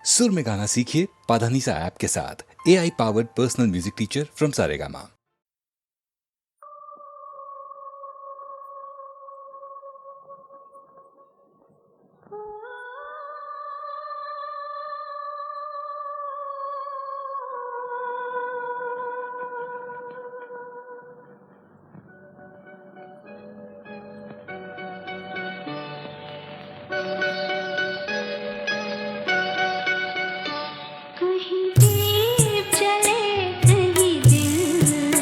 सुर में गाना सीखिए पाधानीसा ऐप के साथ। AI powered personal music teacher from Saregama. कहीं दीप जले कहीं दिल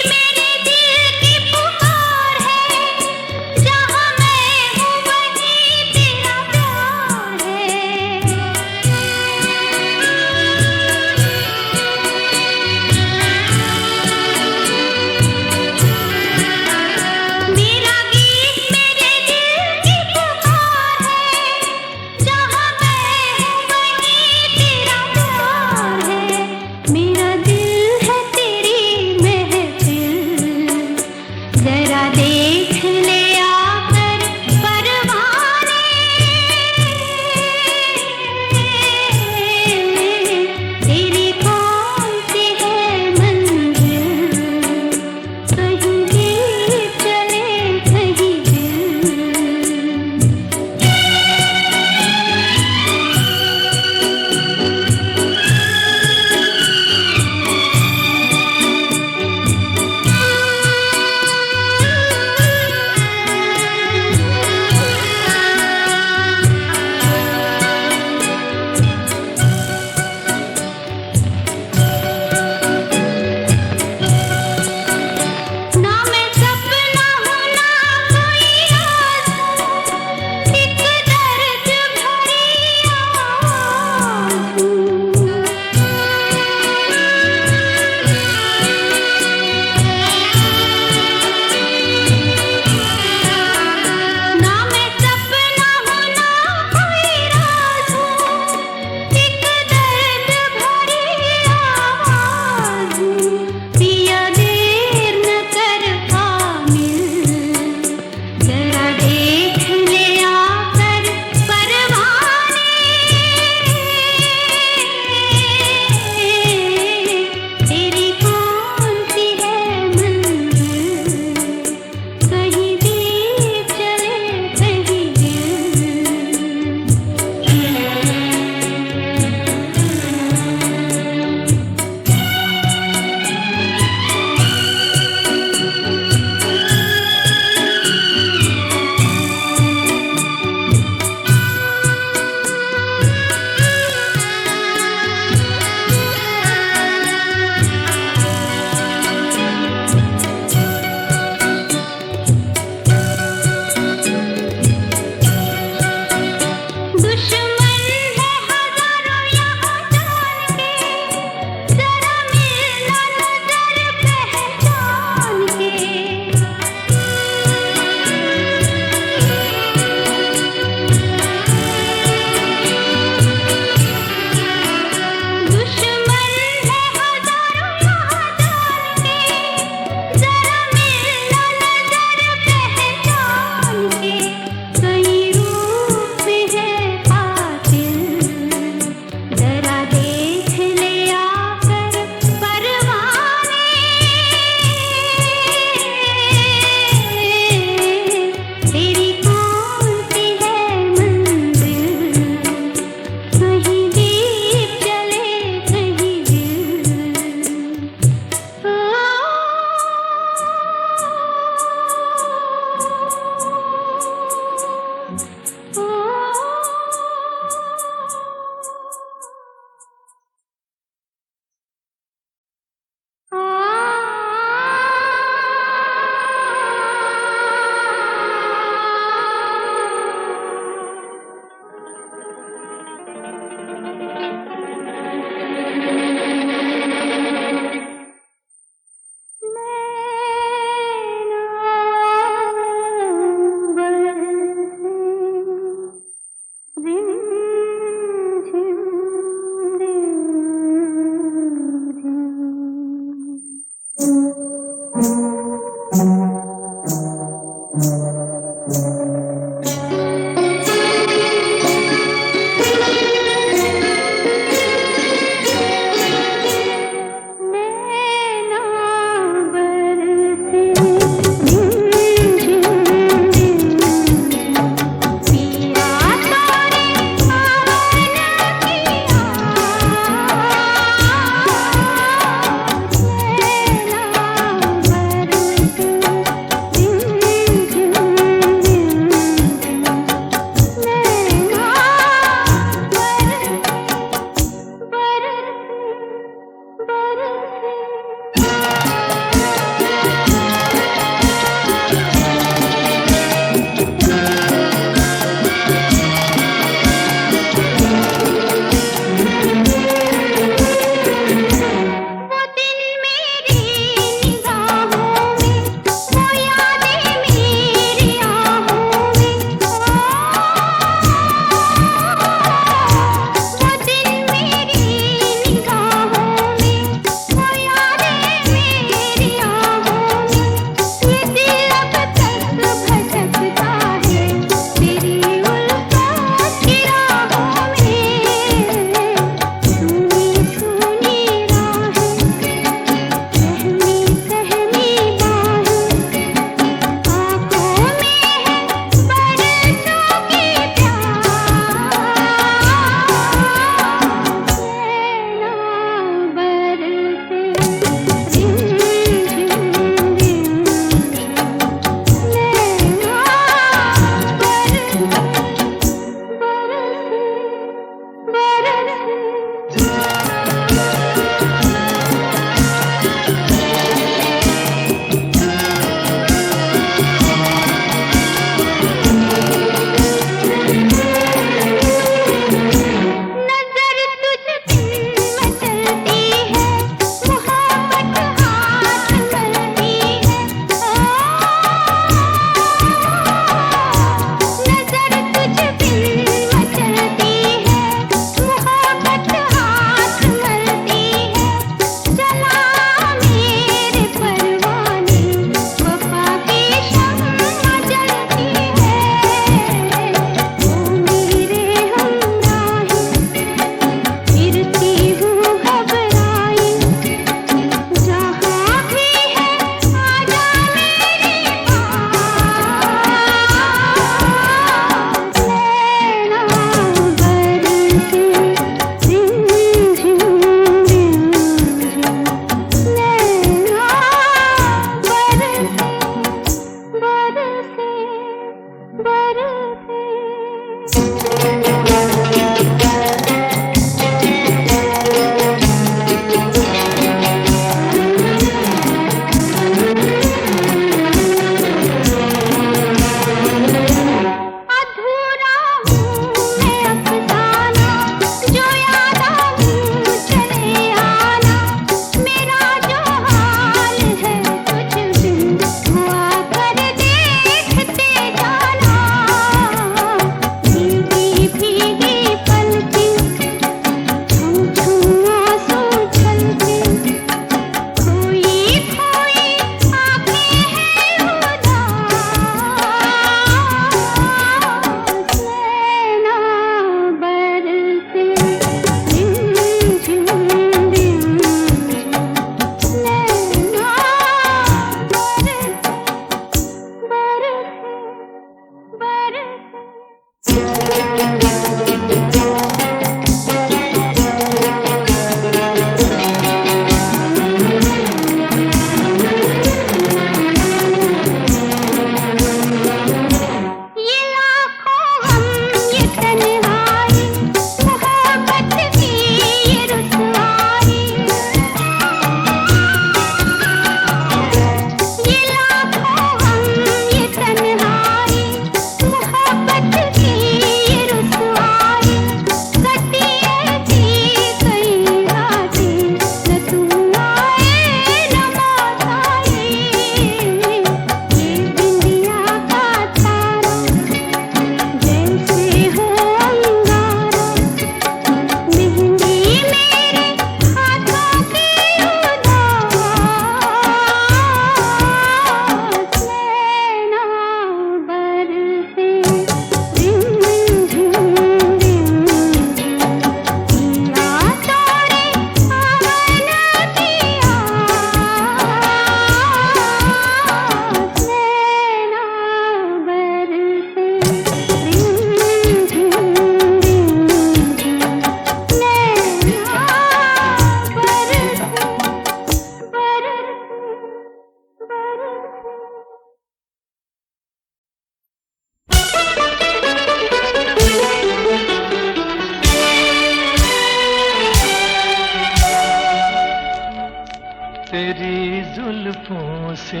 से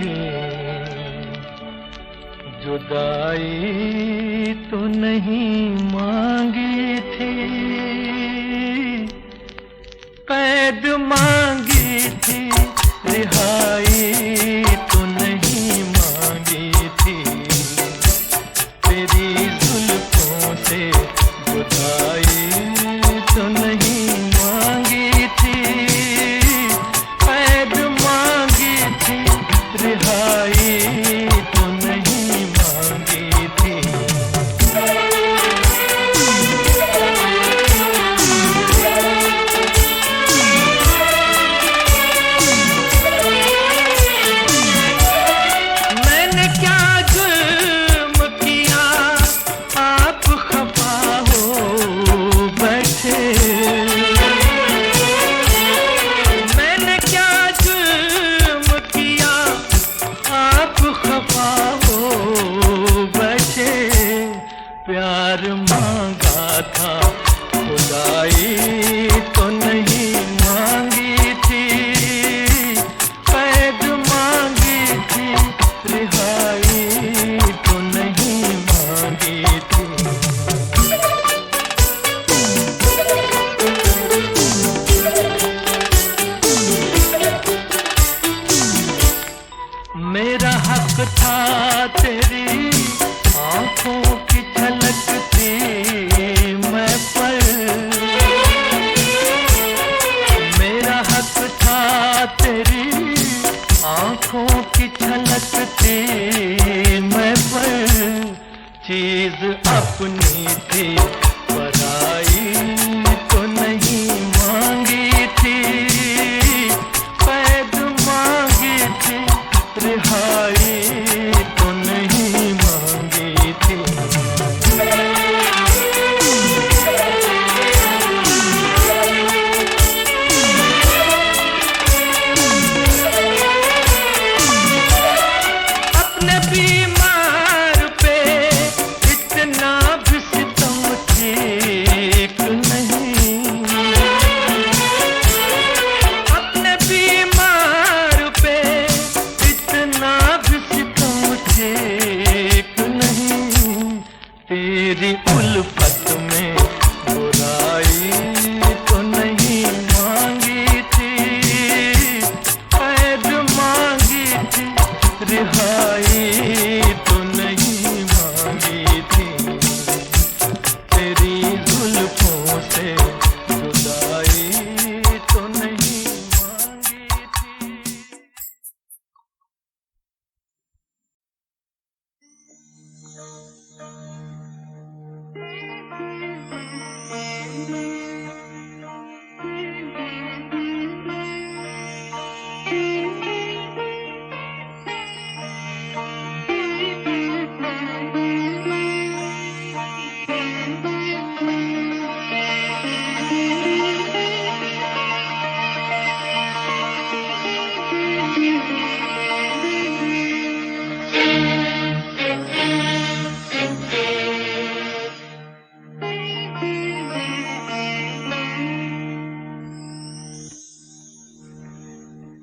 जुदाई तो नहीं मांगी थी, कैद मांगी थी, रिहाई तो नहीं मांगी थी। तेरी जुल्फों से जुदाई तो नहीं मांगी थी, कैद मांगी थी, रिहाई तो नहीं मांगी थी। मैंने क्या जुल्म किया आप खफा हो बैठे, मैंने क्या जुल्म किया आप खफा हो बैठे। प्यार मांगा था खुदाई तो नहीं मांगी थी, कैद मांगी थी, रिहाई तो नहीं मांगी थी। मेरा हक था तेरी आंखों की झलकती मैं पर, मेरा हक था तेरी आंखों की झलकती मैं पर। चीज अपनी थी पराई तो नहीं मांगी थी, कैद मांगी थी, रिहाई तो नहीं मांगी थी। अपने बीमार पे इतना भी सितम ठीक नहीं, अपने बीमार पे इतना भी सितम ठीक नहीं। तेरी उल्फत में बुराई तो नहीं मांगी थी, कैद मांगी थी, रिहाई तो नहीं मांगी थी। तेरी जुल्फों से जुदाई तो नहीं मांगी थी।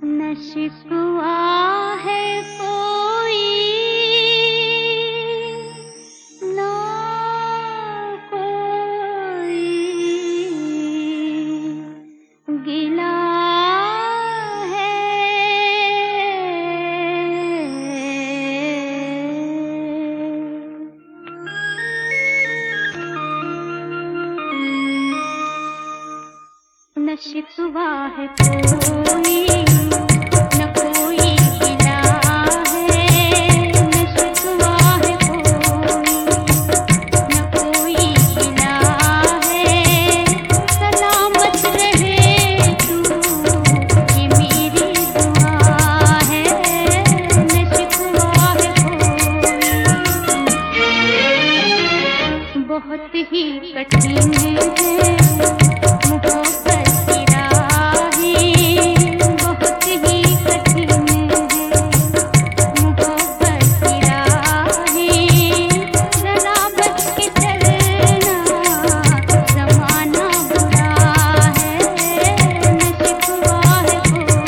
न शिकवा है कोई, ना कोई गिला है। न शिकवा है कोई, न कोई गिला है। न शिकवा है कोई, न कोई गिला है। सलामत रहे तू, ये मेरी दुआ है। न शिकवा है कोई, बहुत ही कठिन है मोहब्बत की राहें, बहुत ही कठिन है मोहब्बत की राहें। जरा बच के चलना, ज़माना बुरा है। न शिकवा है कोई।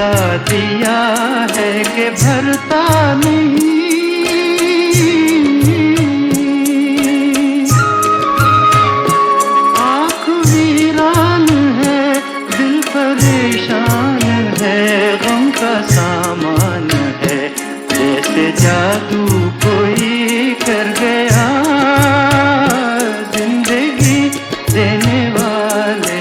ऐसा दिया है कि भरता नहीं। आँख वीरान है, दिल परेशान है, गम का सामान है, जैसे जादू कोई कर गया। जिंदगी देने वाले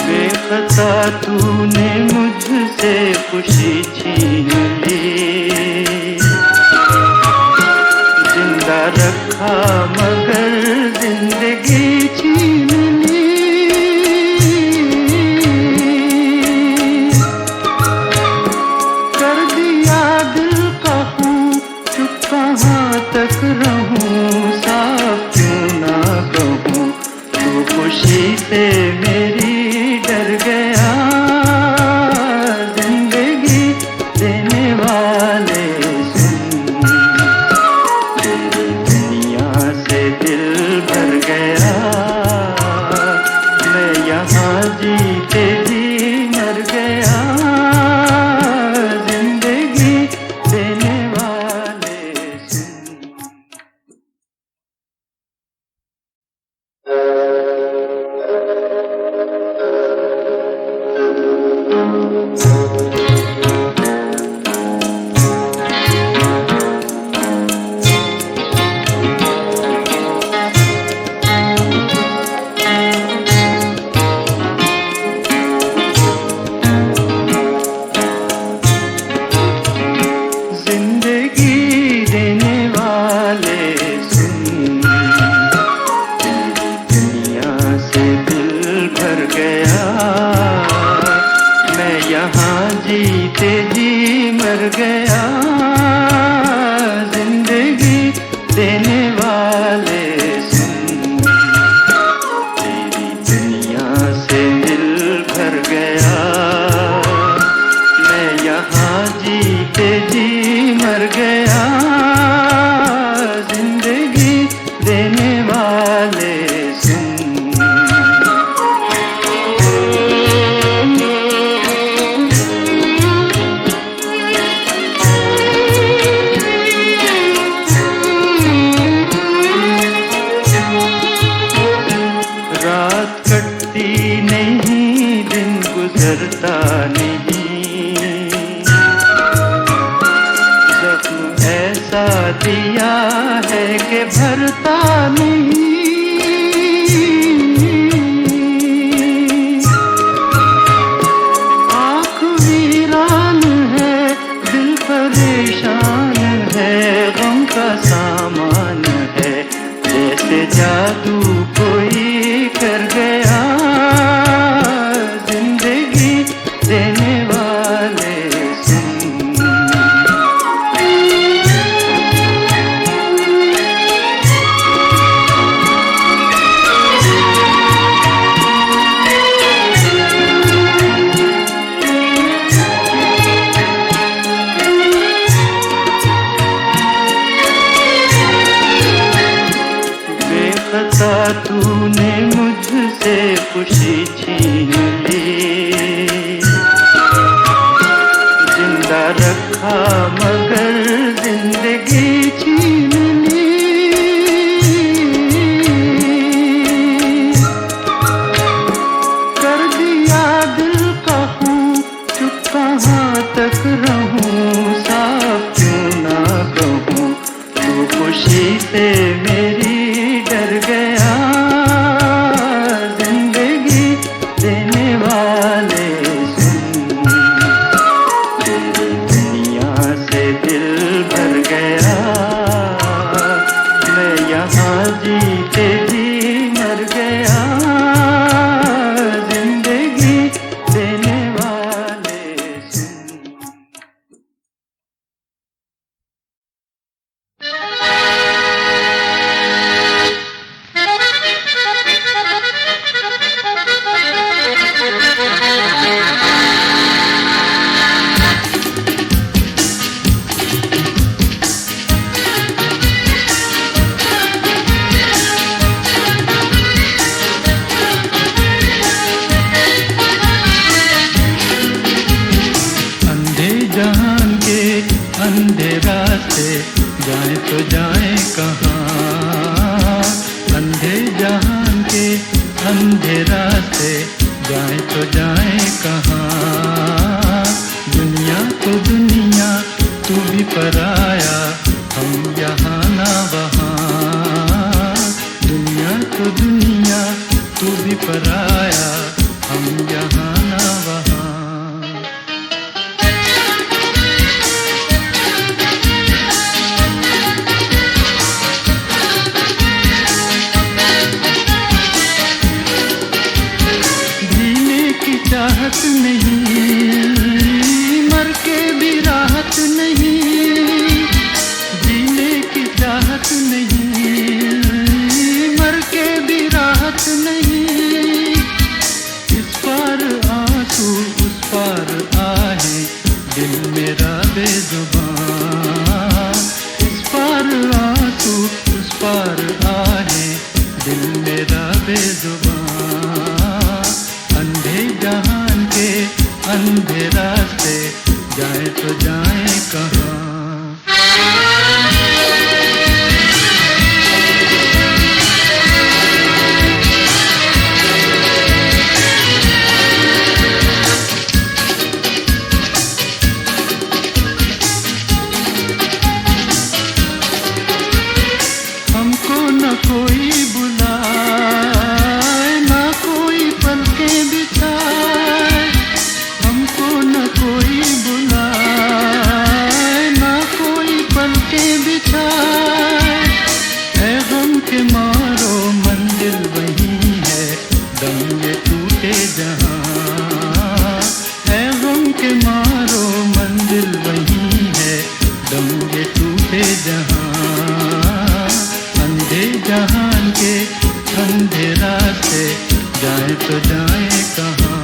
बेखता तूने मुझसे खुशी छीन ली, जिंदा रखा मगर जिंदगी छीन ली। कर दिया दिल का हूँ, चुप कहाँ तक रहूं, साफ क्यों ना कहूँ, तू खुशी से मेरी डर गया। जिंदगी देने वाले सुन, तेरी दुनिया से दिल भर गया। मैं यहाँ जीते जी मर गया। जिंदगी देने वाले सुन। जिंदगी देने वाले सुन, तेरी दुनिया से दिल भर गया। मैं यहाँ जीते जी मर गया। जिंदगी देने वाले सुन, तेरी दुनिया से दिल भर गया। मैं यहाँ जीते जी मर गया। जिंदगी देने वाले सुन। रात कटती नहीं, दिन गुजरता नहीं, जख्म ऐसा दिया है कि भरता नहीं। आँख वीरान है, दिल परेशान है, गम का सामान है, जैसे जादू कोई कर गया। जिंदगी देने वाले सुन, बेखता तूने मुझसे खुशी छीन ली, जिंदा रखा मगर जिंदगी छीन ली। कर दिया दिल का हूँ, चुप कहाँ तक रहूं, साफ क्यों ना कहूँ, तू खुशी से मेरी डर गया। जिंदगी देने वाले सुन, तेरी दुनिया से दिल अंधेरा से जाए तो जाए कहाँ। दुनिया तो दुनिया तू भी पराया, हम यहाँ ना वहाँ। दुनिया तो दुनिया तू भी पराया, हम यहाँ ना वहाँ। चाहत नहीं, मर के भी राहत नहीं। जीने की चाहत नहीं, मर के भी राहत नहीं। इस पार आंसू उस पार आहे, दिल मेरा बेजुबान। इस पार आंसू उस पार आहे, दिल मेरा बेजुबान। अंधे जहान के अंधे रास्ते जाए तो जाए कहाँ। हमको न कोई बुलाए, ना कोई पलकें बिछाए। हमको न कोई बुलाए, ना कोई पलकें बिछाए। ऐ गम के मारो मंजिल वही है, दम ये टूटे जहां। ऐ गम के मारो मंजिल वही है, दम ये टूटे जहां। अंधे जहान के अंधे रास्ते जाए तो जाए कहाँ।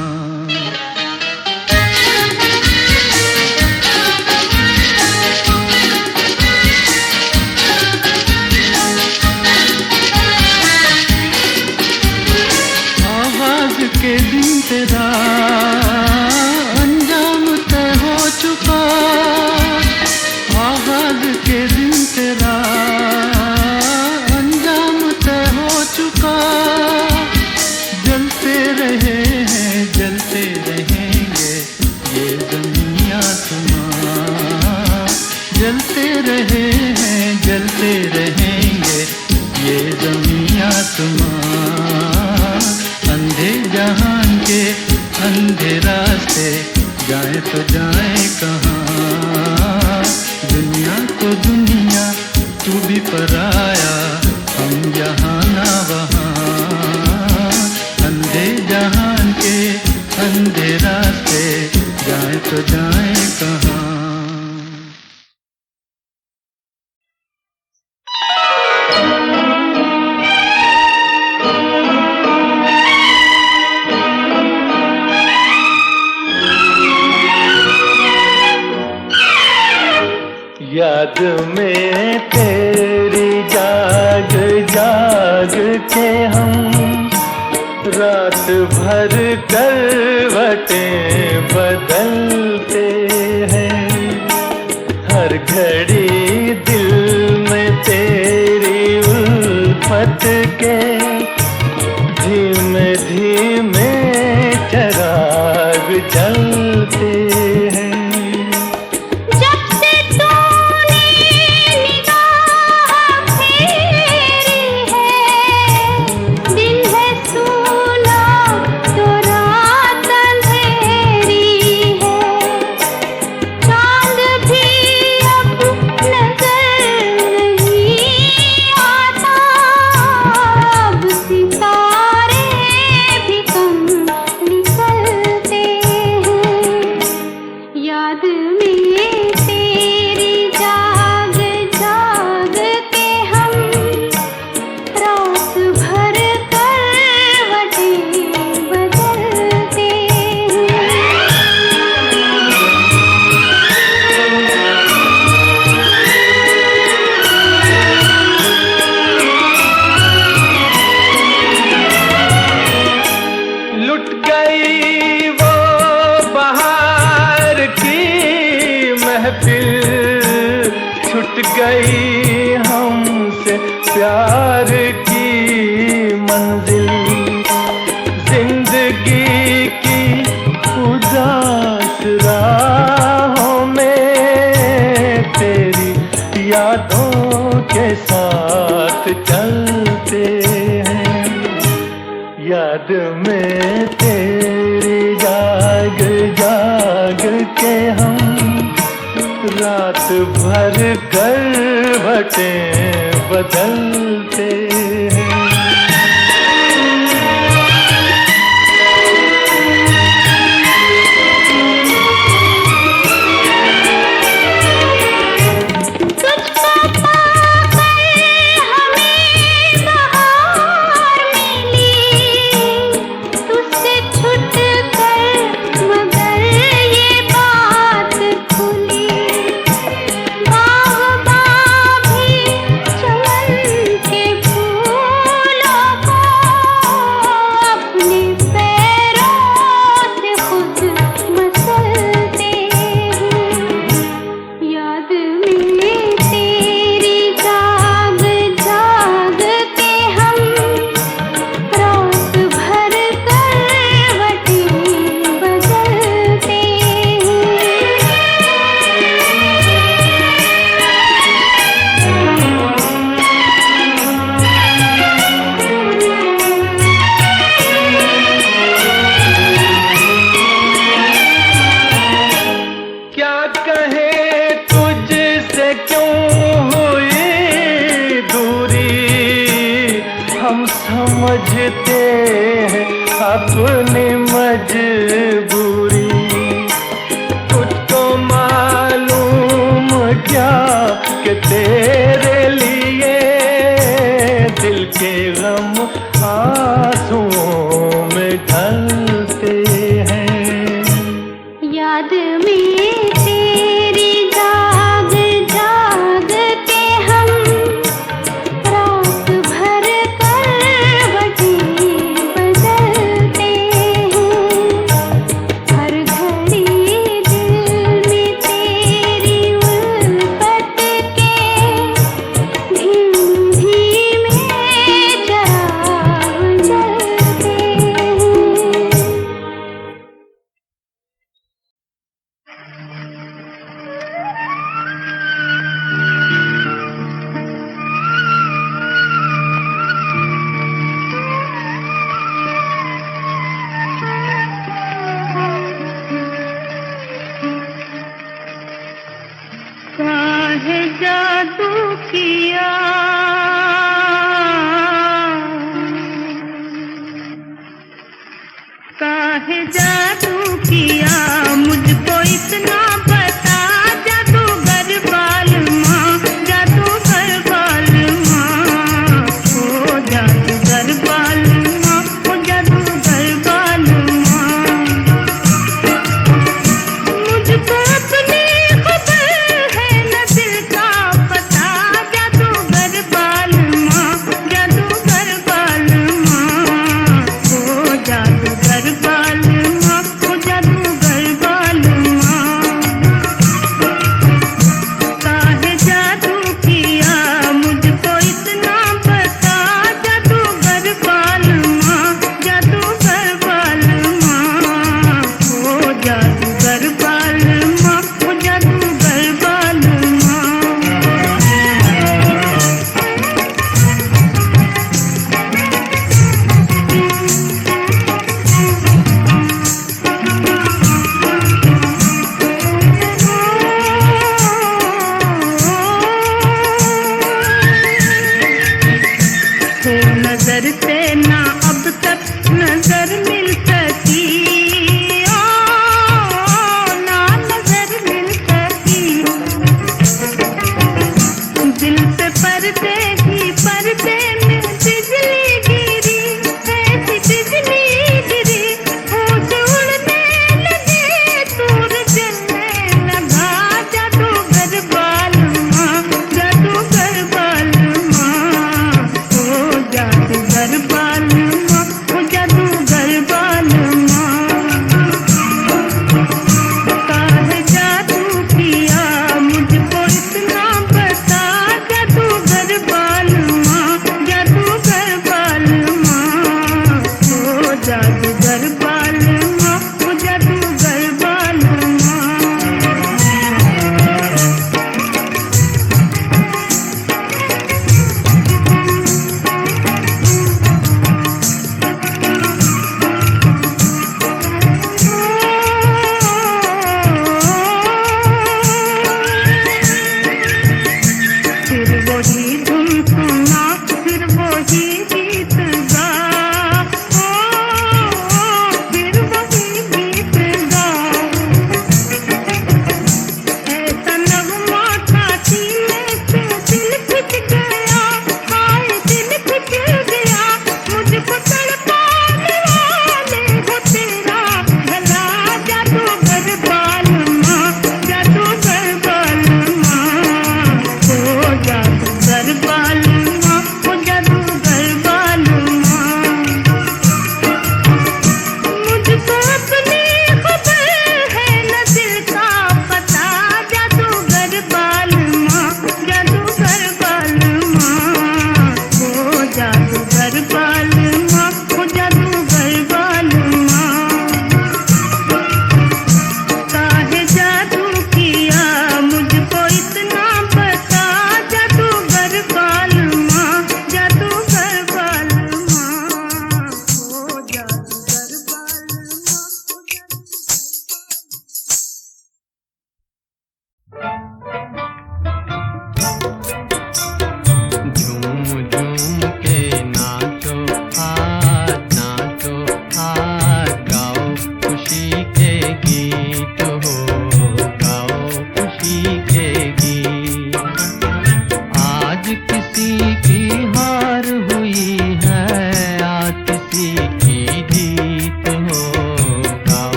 आगाज के दिन तेरा अंजाम तय हो चुका। आगाज के दिन तेरा जलते रहे हैं जलते रहेंगे ये ज़मीं आसमां। जलते रहे हैं जलते रहेंगे ये ज़मीं आसमां। अंधे जहान के अंधे रास्ते जाए तो जाए कहाँ। दुनिया तो दुनिया तू भी पराया, हम यहाँ ना वहाँ। अंधे जहान के अंधे रास्ते जाए तो जाए कहाँ। याद में तेरी जाग जाग के हम रात भर करवटें बदलते हैं। हर घड़ी दिल में तेरी उल्फत के धीमे धीमे चिराग जलते हैं। गई हमसे प्यार की मंजिल। याद में तेरी जाग जाग के हम रात भर करवटें बदलते हैं। समझते हैं अपनी मजबूरी, तुझको मालूम क्या कि तेरे लिए दिल के गम आंसुओं में ढलते हैं। याद में तेरी जाग जाग के हम रात भर करवटें बदलते हैं। हर घड़ी दिल में तेरी उल्फत के धीमे धीमे चिराग जलते हैं। काहे जादू किया काहे जादू किया मुझको इतना बता, जादूगर बालमा जादूगर बालमा ओ जादूगर बालमा ओ जादूगर बालमा, मुझको अपनी खबर है न दिल का पता, जादूगर बालमा जादूगर बालमा ओ जादूगर बालमा ओ जादूगर बालमा। काहे जादू किया मुझको इतना बता, जादूगर बालमा जादूगर बालमा ओ जादूगर बालमा ओ जादूगर बालमा। हो नजर से ना अब तक नजर मिल सकी, ओ ना नजर मिल सकी, दिल पे पर्दे ही पर्दे में बिजली गिरी, ऐसी बिजली गिरी होश उड़ने लगे दूर जलने लगा, जादूगर बालमा जादूगर बालमा ओ जादूगर बालमा ओ जादूगर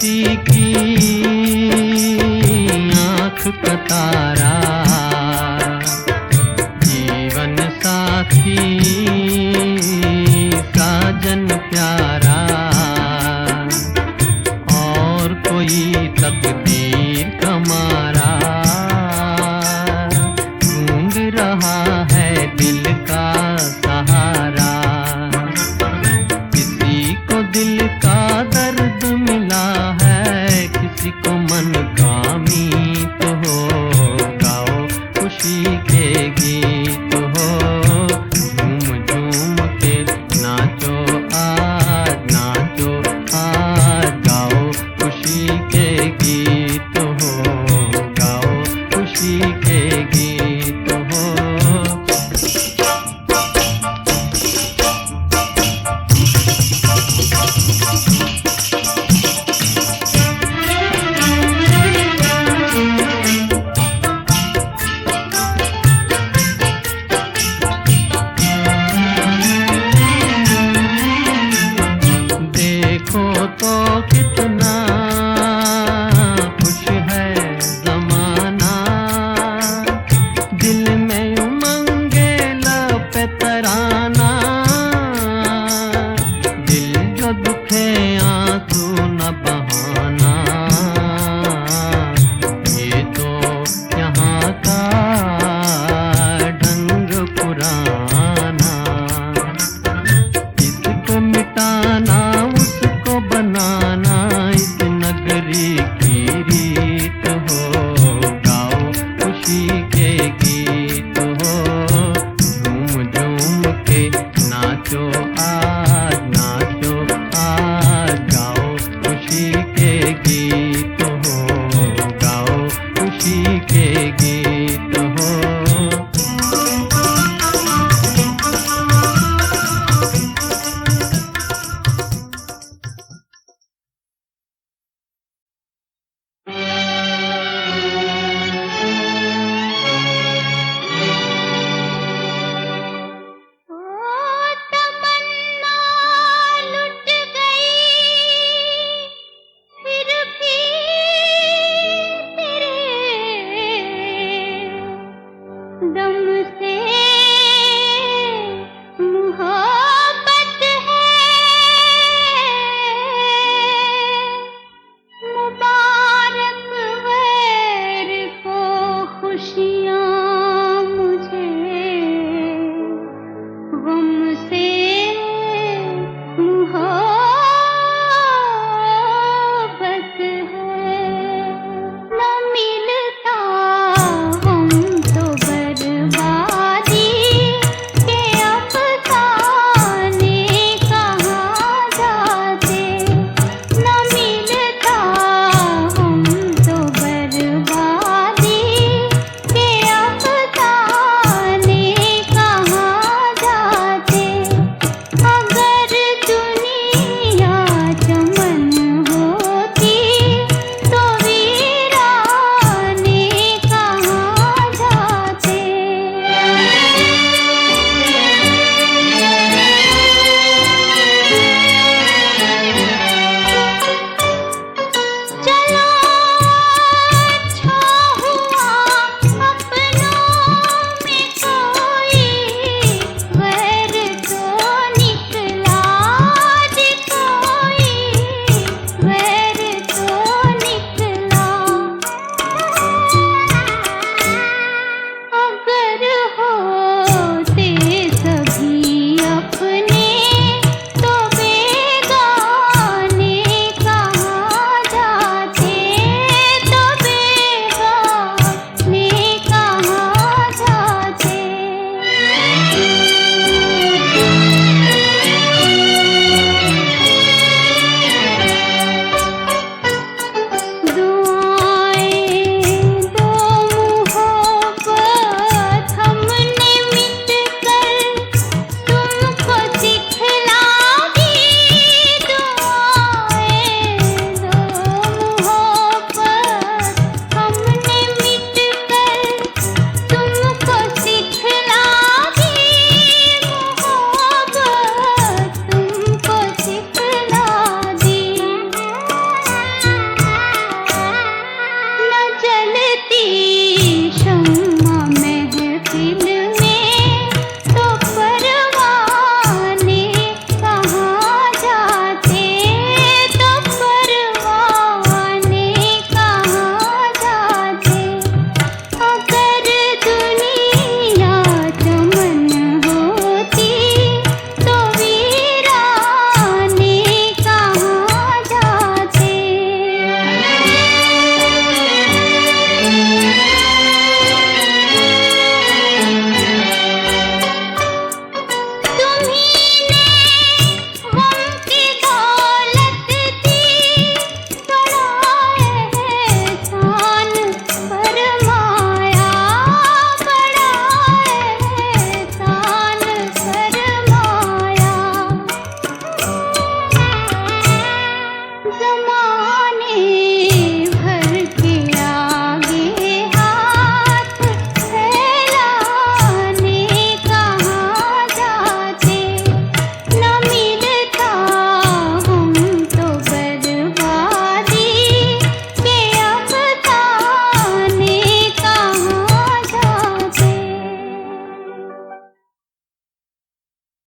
किसी की आँख का तारा, जीवन साथी साजन प्यारा, और कोई तकदीर कमारा ढूंढ रहा है दिल का सहारा। किसी को दिल का दर्द मिला है, किसी को मन का मीत हो, गाओ खुशी के गीत हो, झूम झूम के नाचो आज, नाचो आज, गाओ खुशी के गीत हो, गाओ खुशी के गीत हो। देखो तो कितना खुश है ज़माना, दिल में उमंगे लपे तराना, दिल जो दुखे आंसू न बहाना, ये तो यहाँ का ढंग पुराना, इसको मिटाना उसको बनाना,